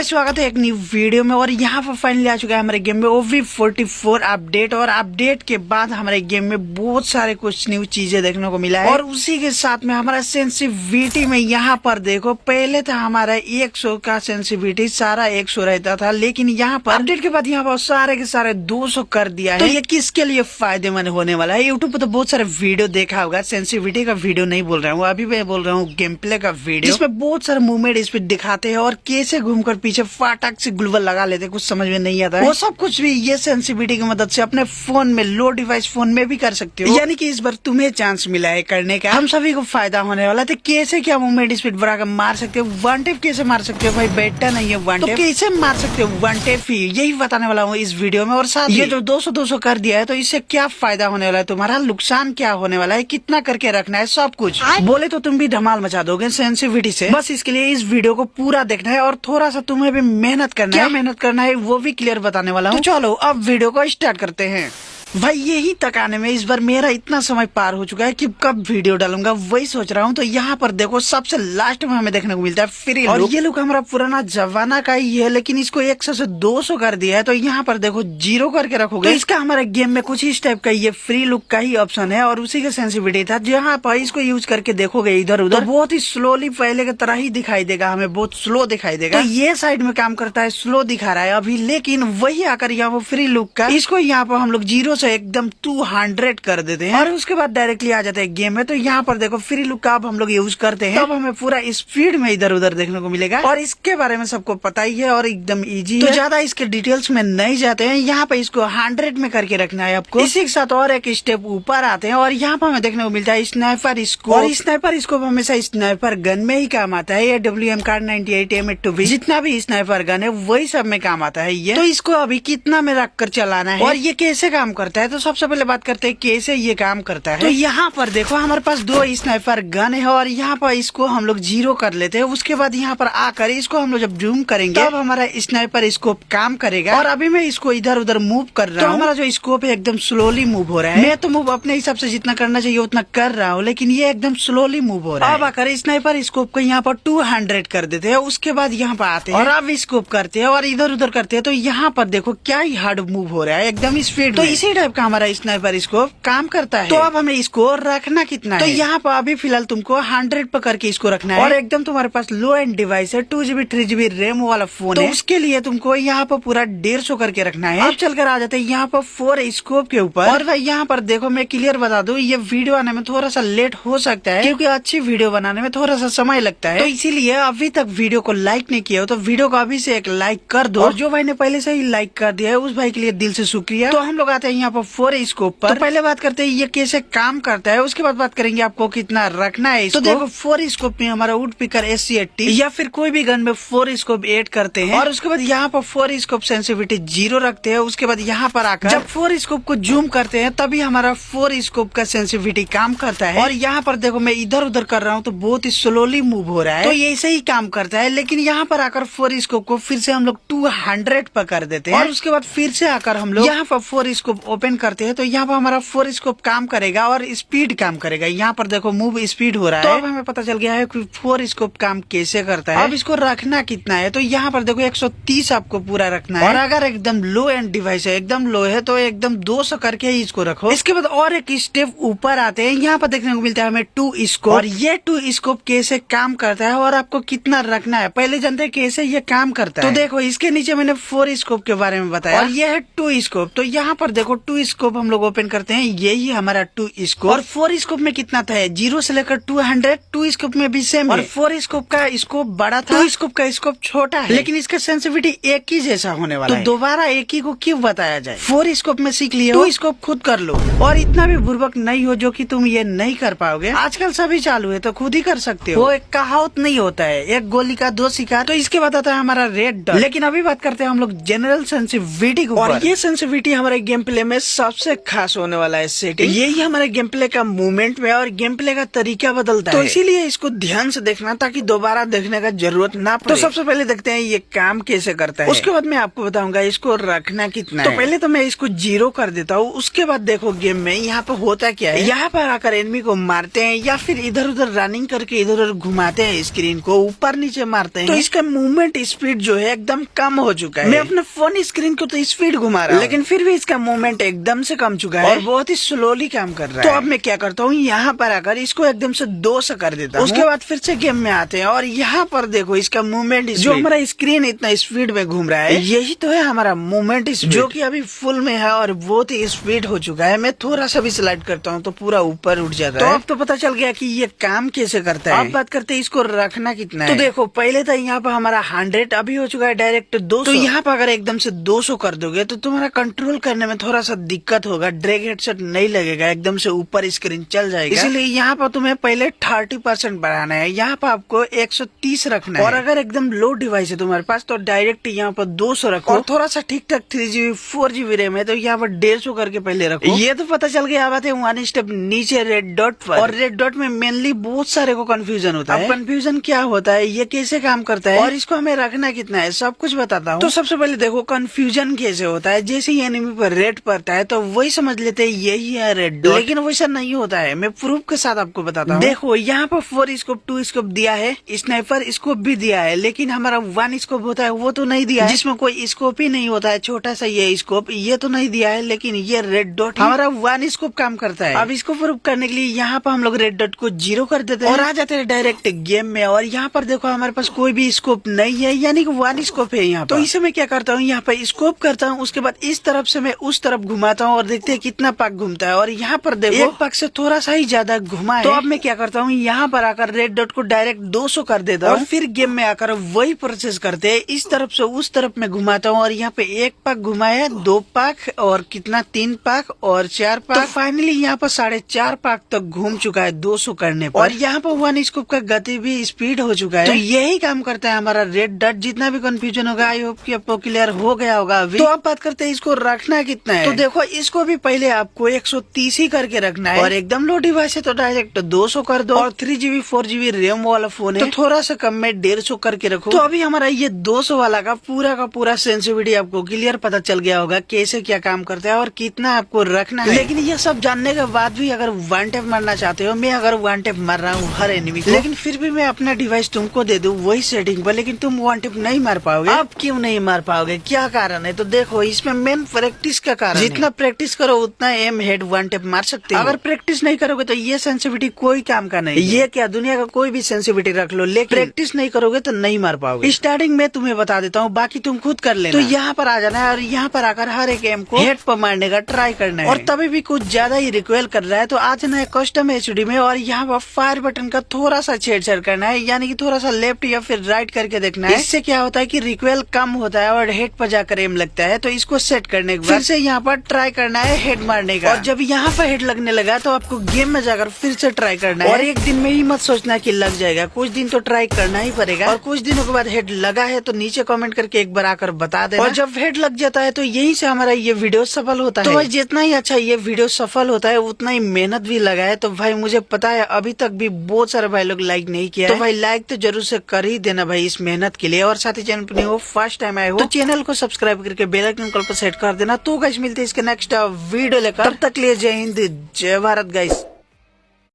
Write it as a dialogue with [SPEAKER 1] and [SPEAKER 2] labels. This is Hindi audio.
[SPEAKER 1] भाई स्वागत है एक न्यू वीडियो में। और यहाँ पर फाइनली आ चुका है हमारे गेम में OV44 अपडेट। और अपडेट के बाद हमारे गेम में बहुत सारे कुछ न्यू चीजें देखने को मिला है। और उसी के साथ में हमारा सेंसिटिविटी में यहाँ पर देखो, पहले था हमारा 100 का सेंसिटिविटी, सारा 100 रहता था, लेकिन यहाँ पर अपडेट के बाद यहाँ पर सारे के सारे 200 कर दिया है। तो ये किसके लिए फायदेमंद होने वाला है? यूट्यूब पर तो बहुत सारे वीडियो देखा होगा, सेंसिटिविटी का वीडियो नहीं बोल रहा हूँ, अभी मैं बोल रहा हूँ गेम प्ले का वीडियो, जिसमें बहुत सारे मूवमेंट इस पे दिखाते हैं और कैसे घूमकर पीछे फाटक से ग्लूवल लगा लेते, कुछ समझ में नहीं आता है। वो सब कुछ भी ये सेंसिटिविटी की मदद से अपने फोन में, लो डिवाइस फोन में भी कर सकते हो। यानी कि इस बार तुम्हें चांस मिला है करने का, हम सभी को फायदा होने वाला है। तो कैसे क्या मूवमेंट स्पीड बढ़ाकर मार सकते हो, वन टेप कैसे मार सकते हो, भाई बेटा नहीं है वन टेप, तो कैसे मार सकते हो वन टेप ही, यही बताने वाला हूँ इस वीडियो में। और साथ ये जो 200 कर दिया है, तो इससे क्या फायदा होने वाला है, तुम्हारा नुकसान क्या होने वाला है, कितना करके रखना है, सब कुछ बोले तो तुम भी धमाल मचा दोगे सेंसिटिविटी से। बस इसके लिए इस वीडियो को पूरा देखना है और थोड़ा सा तुम्हें भी मेहनत करना है, मेहनत करना है वो भी क्लियर बताने वाला हूँ। तो चलो अब वीडियो को स्टार्ट करते हैं। भाई यही तक आने में इस बार मेरा इतना समय पार हो चुका है कि कब वीडियो डालूंगा वही सोच रहा हूँ। तो यहाँ पर देखो सबसे लास्ट में हमें देखने को मिलता है फ्री लुक। और ये लुक हमारा पुराना जमाना का ही है, लेकिन इसको 100 से 200 कर दिया है। तो यहाँ पर देखो 0 करके रखोगे, तो इसका हमारे गेम में कुछ इस टाइप का ये फ्री लुक का ही ऑप्शन है। और उसी का सेंसिटिविटी था, जहाँ पर इसको यूज करके देखोगे इधर उधर, तो बहुत ही स्लोली पहले की तरह ही दिखाई देगा, हमें बहुत स्लो दिखाई देगा। तो ये साइड में काम करता है, स्लो दिखा रहा है अभी, लेकिन वही आकर यहाँ पर फ्री लुक का, इसको यहाँ पर हम लोग 0 से एकदम 200 कर देते हैं और उसके बाद डायरेक्टली आ जाते हैं गेम में। तो यहाँ पर देखो फ्री लुक का अब हम लोग यूज करते हैं, तब हमें पूरा स्पीड में इधर उधर देखने को मिलेगा। और इसके बारे में सबको पता ही है और एकदम इजी है, तो ज्यादा इसके डिटेल्स में नहीं जाते हैं। यहाँ पे इसको 100 में करके रखना है आपको। इसी के साथ और एक स्टेप ऊपर आते हैं और यहाँ पर हमें देखने को मिलता है स्नाइपर स्कोप। और स्नाइपर स्कोप हमेशा स्नाइपर गन में ही काम आता है। ये WM कार्ड 98 M2B जितना भी स्नाइपर गन है वही सब में काम आता है ये। तो इसको अभी कितना में रख कर चलाना है और ये कैसे काम करता है, तो सबसे पहले बात करते हैं कैसे ये काम करता है। तो यहाँ पर देखो हमारे पास 2 स्नाइपर गन है और यहाँ पर इसको हम लोग 0 कर लेते हैं। उसके बाद यहाँ पर आकर इसको हम लोग जब जूम करेंगे तब हमारा स्नाइपर स्कोप काम करेगा। और अभी मैं इसको इधर उधर मूव कर रहा हूँ, तो हमारा जो स्कोप है एकदम स्लोली मूव हो रहा है। मैं तो मूव अपने हिसाब से जितना करना चाहिए उतना कर रहा हूँ, लेकिन ये एकदम स्लोली मूव हो रहा है। अब आकर स्नाइपर स्कोप को यहाँ पर 200 कर देते हैं। उसके बाद यहाँ पर आते हैं और अब स्कोप करते हैं और इधर उधर करते हैं। तो यहाँ पर देखो क्या ही हार्ड मूव हो रहा है, एकदम स्पीड। तो इसी टाइप का हमारा स्नाइपर स्कोप काम करता है। तो अब हमें इसको रखना कितना है, तो यहाँ पर अभी फिलहाल तुमको 100 पर करके इसको रखना है। और एकदम तुम्हारे पास लो एंड डिवाइस है, 2GB 3GB रैम वाला फोन है, उसके लिए तुमको यहाँ पर पूरा 150 करके रखना है। अब चलकर आ जाते हैं यहाँ पर 4 स्कोप के ऊपर। और भाई यहाँ पर देखो मैं क्लियर बता दूं, ये वीडियो आने में थोड़ा सा लेट हो सकता है क्योंकि अच्छी वीडियो बनाने में थोड़ा सा समय लगता है। तो इसीलिए अभी तक वीडियो को लाइक नहीं किया हो तो वीडियो को अभी से एक लाइक कर दो। और जो भाई ने पहले से ही लाइक कर दिया है उस भाई के लिए दिल से शुक्रिया। तो हम लोग आते हैं यहाँ पर 4 स्कोप पर। तो पहले बात करते हैं ये कैसे काम करता है, उसके बाद बात करेंगे आपको कितना रखना है इसको। तो देखो 4 स्कोप में हमारा वुड पिकर SC80 या फिर कोई भी गन में 4 स्कोप ऐड करते हैं। और उसके बाद यहाँ पर 4 स्कोप सेंसिटिविटी 0 रखते हैं। उसके बाद यहाँ पर आकर जब 4 स्कोप को जूम करते हैं तभी हमारा 4 स्कोप का सेंसिटिविटी काम करता है। और यहाँ पर देखो मैं इधर उधर कर रहा हूँ तो बहुत ही स्लोली मूव हो रहा है, तो ये ऐसे ही काम करता है। लेकिन यहाँ पर आकर 4 स्कोप को फिर से हम लोग 200 पर कर देते हैं। और उसके बाद फिर से आकर हम लोग यहाँ पर 4 स्कोप ओपन करते हैं। तो यहाँ पर हमारा 4 स्कोप काम करेगा और स्पीड काम करेगा। यहाँ पर देखो मूव स्पीड हो रहा है। तो अब हमें पता चल गया है कि 4 स्कोप काम कैसे करता है। अब इसको रखना कितना है, तो यहाँ पर देखो 130 आपको पूरा रखना है। और अगर एकदम लो एंड डिवाइस है, एकदम लो है, तो एकदम 200 करके ही इसको रखो। इसके बाद और एक स्टेप ऊपर आते हैं, यहाँ पर देखने को मिलता है हमें 2 स्कोप। और ये 2 स्कोप कैसे काम करता है और आपको कितना रखना है, पहले जानते हैं कैसे ये काम करता है। तो देखो इसके नीचे मैंने 4 स्कोप के बारे में बताया और ये है 2 स्कोप। तो यहाँ पर देखो 2 स्कोप हम लोग ओपन करते हैं, यही हमारा 2 स्कोप। और 4 स्कोप में कितना था, 0 से लेकर 200, 2 स्कोप में भी सेम है। और 4 स्कोप का स्कोप बड़ा था, 2 स्कोप का स्कोप छोटा है, लेकिन इसका सेंसिटिविटी एक ही जैसा होने वाला है। तो दोबारा एक ही को क्यों बताया जाए, 4 स्कोप में सीख लिए, 2 स्कोप खुद कर लो। और इतना भी बुर्बक नहीं हो जो कि तुम ये नहीं कर पाओगे, आजकल सभी चालू है तो खुद ही कर सकते हो। वो एक कहावत नहीं होता है, एक गोली का 2 शिकार। तो इसके बाद आता है हमारा रेड डॉट। लेकिन अभी बात करते हैं हम लोग जनरल सेंसिटिविटी को। और ये सेंसिटिविटी हमारे गेम प्ले में सबसे खास होने वाला है सेटिंग। यही हमारे गेम प्ले का मूवमेंट में और गेम प्ले का तरीका बदलता है, तो इसीलिए इसको ध्यान से देखना ताकि दोबारा देखने का जरूरत ना पड़े। तो सबसे पहले देखते हैं ये काम कैसे करता है, उसके बाद मैं आपको बताऊंगा इसको रखना कितना है। तो पहले तो मैं इसको 0 कर देता हूँ। उसके बाद देखो गेम में यहाँ पर होता क्या है, यहाँ पर आकर एनिमी को मारते हैं या फिर इधर उधर रनिंग करके इधर उधर घुमाते हैं, स्क्रीन को ऊपर नीचे मारते हैं, तो इसका मूवमेंट स्पीड जो है एकदम कम हो चुका है। मैं अपने फोन स्क्रीन को तो स्पीड घुमा रहा हूँ, लेकिन फिर भी इसका मूवमेंट एकदम से कम चुका है और बहुत ही स्लोली काम कर रहा है। तो अब मैं क्या करता हूँ, यहाँ पर आकर इसको एकदम से 2 से कर देता हूँ। उसके बाद फिर से गेम में आते हैं और यहाँ पर देखो इसका मूवमेंट, जो हमारा स्क्रीन इतना स्पीड में घूम रहा है, यही तो है हमारा मूवमेंट स्पीड, जो कि अभी फुल में है और बहुत ही स्पीड हो चुका है। मैं थोड़ा सा भी स्लाइड करता हूँ तो पूरा ऊपर उठ जाता है। तो अब तो पता चल गया कि ये काम कैसे करता है। अब बात करते हैं इसको रखना कितना है। तो देखो पहले तो यहाँ पर हमारा 100 अभी हो चुका है डायरेक्ट 200। तो यहाँ पर अगर एकदम से 200 कर दोगे तो तुम्हारा कंट्रोल करने में थोड़ा सा दिक्कत होगा, ड्रैग हेडसेट नहीं लगेगा, एकदम से ऊपर स्क्रीन चल जाएगा। इसलिए यहाँ पर तुम्हें पहले 30% बढ़ाना है, यहाँ पर आपको 130 रखना है। और अगर एकदम लो डिवाइस है तुम्हारे पास तो डायरेक्ट यहाँ पर 200 रखो। और थोड़ा सा ठीक ठाक 3GB 4GB रैम है तो यहाँ पर 150 करके पहले रखो। ये तो पता चल गया। बात है 1 स्टेप नीचे रेड डॉट पर, और रेड डॉट में मेनली बहुत सारे को कंफ्यूजन होता है। कंफ्यूजन क्या होता है, ये कैसे काम करता है और इसको हमें रखना कितना है, सब कुछ बताता हूँ। तो सबसे पहले देखो कंफ्यूजन कैसे होता है। जैसे ही एनिमी पर रेड पड़ता है तो वही समझ लेते हैं यही है रेड डॉट, लेकिन वैसा नहीं होता है। मैं प्रूफ के साथ आपको बताता हूँ। देखो यहाँ पर 4 स्कोप 2 स्कोप दिया है, स्नाइपर स्कोप भी दिया है, लेकिन हमारा 1 स्कोप होता है वो तो नहीं दिया है, जिसमें कोई स्कोप ही नहीं होता है, छोटा सा ये स्कोप, ये तो नहीं दिया है। लेकिन ये रेड डॉट हमारा 1 स्कोप काम करता है। अब इसको प्रूफ करने के लिए यहाँ पर हम लोग रेड डॉट को 0 कर देते हैं और आ जाते हैं डायरेक्ट गेम में। और यहाँ पर देखो हमारे पास कोई भी स्कोप नहीं है, यानी कि 1 स्कोप है यहाँ पर। तो इसे मैं क्या करता हूँ, यहाँ पर स्कोप करता हूँ, उसके बाद इस तरफ से मैं उस तरफ घुमाता हूँ और देखते हैं कितना पाक घूमता है। और यहाँ पर देखो एक पाक से थोड़ा सा ही ज्यादा घुमा है। तो अब मैं क्या करता हूँ, यहाँ पर आकर रेड डॉट को डायरेक्ट 200 कर देता हूँ और फिर गेम में आकर वही प्रोसेस करते हैं। इस तरफ से उस तरफ में घुमाता हूँ और यहाँ पे 1 पाक घुमाया, 2 पाक और कितना 3 पाक और 4 पाक। तो फाइनली यहाँ पर 4.5 पाक तक घूम चुका है 200 करने पर। और यहाँ पर 1 स्कोप का गति भी स्पीड हो चुका है। तो यही काम करता है हमारा रेड डॉट। जितना भी कंफ्यूजन होगा आई होप कि आपको क्लियर हो गया होगा अभी। तो अब बात करते हैं इसको रखना कितना है। तो देखो इसको भी पहले आपको 130 ही करके रखना है और एकदम लो डिवाइस है तो डायरेक्ट 200 कर दो। और 3GB 4GB रैम वाला फोन है तो थोड़ा सा कम में 150 करके रखो। तो अभी हमारा ये 200 वाला का पूरा सेंसिटिविटी आपको क्लियर पता चल गया होगा कैसे क्या काम करता है और कितना आपको रखना है। लेकिन ये सब जानने के बाद भी अगर 1 टैप मारना चाहते हो, मैं अगर 1 टैप मार रहा हूँ हर एनिमी को, लेकिन फिर भी मैं अपना डिवाइस तुमको दे दूँ वही सेटिंग पर, लेकिन तुम 1 टैप नहीं मार पाओगे। अब क्यों नहीं मार पाओगे, क्या कारण है? तो देखो इसमें मेन प्रैक्टिस का कारण। जितना प्रैक्टिस करो उतना एम हेड 1 टैप मार सकते हो। अगर प्रैक्टिस नहीं करोगे तो ये सेंसिटिविटी कोई काम का नहीं। ये क्या दुनिया का कोई भी सेंसिटिविटी रख लो, लेकिन प्रैक्टिस नहीं करोगे तो नहीं मार पाओगे। स्टार्टिंग में तुम्हें बता देता हूँ, बाकी तुम खुद कर लेना। तो यहाँ पर आ जाना है और यहाँ पर आकर हर एक एम को हेड पर मारने का ट्राई करना है। और तभी भी कुछ ज्यादा ही रिक्वेल कर रहा है तो आ जाना है कस्टम एचडी में और यहाँ पर फायर बटन का थोड़ा सा छेड़छाड़ करना है, यानी कि थोड़ा सा लेफ्ट या फिर राइट करके देखना है। इससे क्या होता है कि रिक्वेल कम होता है और हेड पर जाकर एम लगता है। तो इसको सेट करने के बाद फिर से यहाँ पर ट्राई करना है हेड मारने का। और जब यहाँ पर हेड लगने लगा तो आपको गेम में जाकर फिर से ट्राई करना है। और एक दिन में ही मत सोचना कि लग जाएगा, कुछ दिन तो ट्राई करना ही पड़ेगा। और कुछ दिनों के बाद हेड लगा है तो नीचे कमेंट करके एक बार आकर बता देना। और जब हेड लग जाता है तो यही से हमारा ये वीडियो सफल होता है। तो भाई जितना ही अच्छा ये वीडियो सफल होता है उतना ही मेहनत भी लगा है। तो भाई मुझे पता है अभी तक भी बहुत सारे भाई लोग लाइक नहीं किया है, तो भाई लाइक तो जरूर से कर ही देना भाई इस मेहनत के लिए। और साथ ही चैनल पर नहीं हो, फर्स्ट टाइम आए हो तो चैनल को सब्सक्राइब करके बेल आइकन कॉल पर सेट कर देना। तो गाइस मिलते हैं इसके नेक्स्ट वीडियो लेकर, तब तक लिए जय हिंद जय भारत गाइस।